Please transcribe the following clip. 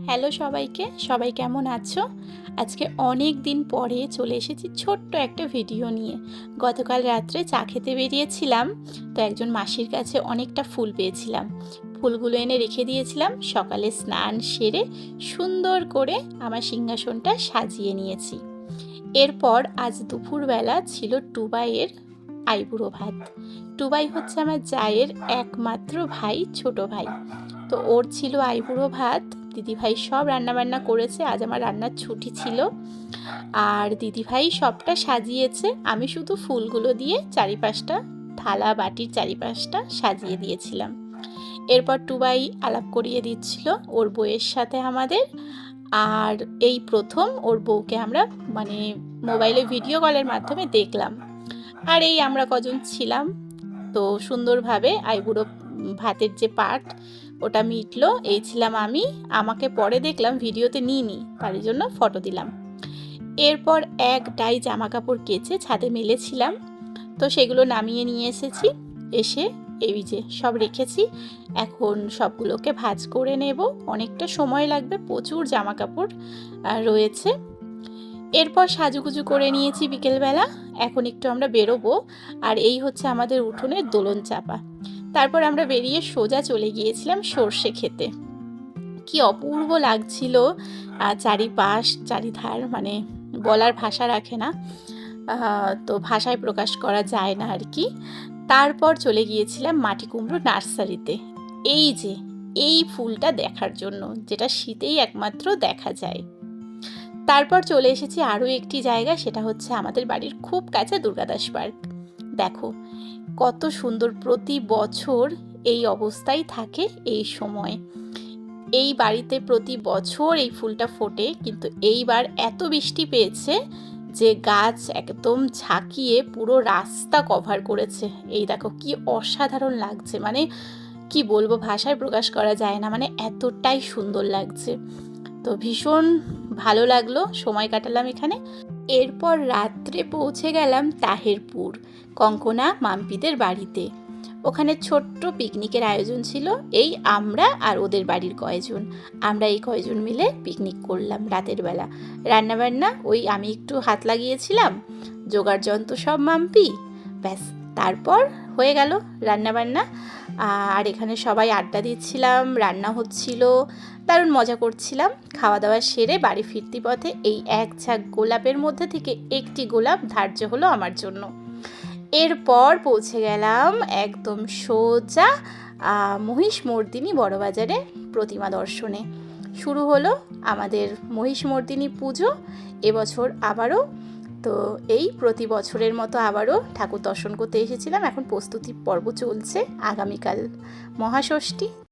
Hello সবাইকে, সবাই কেমন আছো? আজকে অনেক দিন পরে চলে এসেছি ছোট্ট একটা ভিডিও নিয়ে। গতকাল রাত্রে চা খেতে বেরিয়েছিলাম, তো একজন মাসির কাছে অনেকটা ফুল পেয়েছিলাম। ফুলগুলো এনে রেখে দিয়েছিলাম। সকালে স্নান সেরে সুন্দর করে আমার সিংহাসনটা সাজিয়ে নিয়েছি। এরপর আজ দুপুরবেলা ছিল টুবাইয়ের আইবুড়ো ভাত। টুবাই হচ্ছে আমার জায়ের একমাত্র ভাই, ছোট ভাই। তো ওর ছিল আইবুড়ো ভাত। দিদিভাই সব রান্নাবান্না করেছে, আজ আমার রান্নার ছুটি ছিল। আর দিদিভাই সবটা সাজিয়েছে, আমি শুধু ফুলগুলো দিয়ে চারিপাশটা, থালা বাটির চারিপাশটা সাজিয়ে দিয়েছিলাম। এরপর টুবাই আলাপ করিয়ে দিচ্ছিল ওর বউয়ের সাথে আমাদের। আর এই প্রথম ওর বউকে আমরা মোবাইলে ভিডিও কলের মাধ্যমে দেখলাম। আর এই আমরা কজন ছিলাম। তো সুন্দরভাবে আইবুড়ো ভাতের যে পার্ট ওটা মিটলো। এই ছিলাম আমি। আমাকে পরে দেখলাম ভিডিওতে নিইনি, তার জন্য ফটো দিলাম। এরপর এক ডাই জামা কাপড় কেচে ছাদে মেলেছিলাম, তো সেগুলো নামিয়ে নিয়ে এসেছি। এসে এই যে সব রেখেছি, এখন সবগুলোকে ভাঁজ করে নেব। অনেকটা সময় লাগবে, প্রচুর জামা কাপড় রয়েছে। এরপর সাজুগুজু করে নিয়েছি বিকেলবেলা। এখন একটু আমরা বেরোবো। আর এই হচ্ছে আমাদের উঠোনের দোলন চাপা। তারপর আমরা বেরিয়ে সোজা চলে গিয়েছিলাম সর্ষে খেতে। কি অপূর্ব লাগছিল চারিপাশ, চারিধার, বলার ভাষা রাখে না। তো ভাষায় প্রকাশ করা যায় না আর কি। তারপর চলে গিয়েছিলাম মাটি কুমড়ো নার্সারিতে। এই যে এই ফুলটা দেখার জন্য, যেটা শীতেই একমাত্র দেখা যায়। তারপর চলে এসেছি আরও একটি জায়গা, সেটা হচ্ছে আমাদের বাড়ির খুব কাছে দুর্গাদাস পার্ক। দেখো কত সুন্দর, প্রতি বছর এই অবস্থায় থাকে এই সময়। এই বাড়িতে প্রতি বছর এই ফুলটা ফোটে, কিন্তু এইবার এত বৃষ্টি পেয়েছে যে গাছ একদম ঝাঁকিয়ে পুরো রাস্তা কভার করেছে। এই দেখো কি অসাধারণ লাগছে, কি বলবো, ভাষায় প্রকাশ করা যায় না, এতটাই সুন্দর লাগছে। তো ভীষণ ভালো লাগলো, সময় কাটালাম এখানে। এরপর রাত্রে পৌঁছে গেলাম তাহেরপুর, কঙ্কনা মাম্পিদের বাড়িতে। ওখানে ছোট্ট পিকনিকের আয়োজন ছিল। এই আমরা আর ওদের বাড়ির কয়েকজন, আমরা এই কয়েকজন মিলে পিকনিক করলাম রাতের বেলা। রান্নাবান্না ওই আমি একটু হাত লাগিয়েছিলাম, জোগাড় যন্ত্র সব মাম্পি, ব্যাস। তারপর হয়ে গেল রান্নাবান্না। আর এখানে সবাই আড্ডা দিচ্ছিলাম, রান্না হচ্ছিল, দারুণ মজা করছিলাম। খাওয়া দাওয়া সেরে বাড়ি ফিরতি পথে এই এক ঝাঁক গোলাপের মধ্যে থেকে একটি গোলাপ ধার্য হলো আমার জন্য। এরপর পৌঁছে গেলাম একদম সোজা মহিষমর্দিনী বড়বাজারে প্রতিমা দর্শনে। শুরু হলো আমাদের মহিষমর্দিনী পুজো এবছর আবারও। তো এই প্রতি বছরের মতো আবারও ঠাকুর দর্শন করতে এসেছিলাম। এখন প্রস্তুতি পর্ব চলছে, আগামীকাল মহাষষ্ঠী।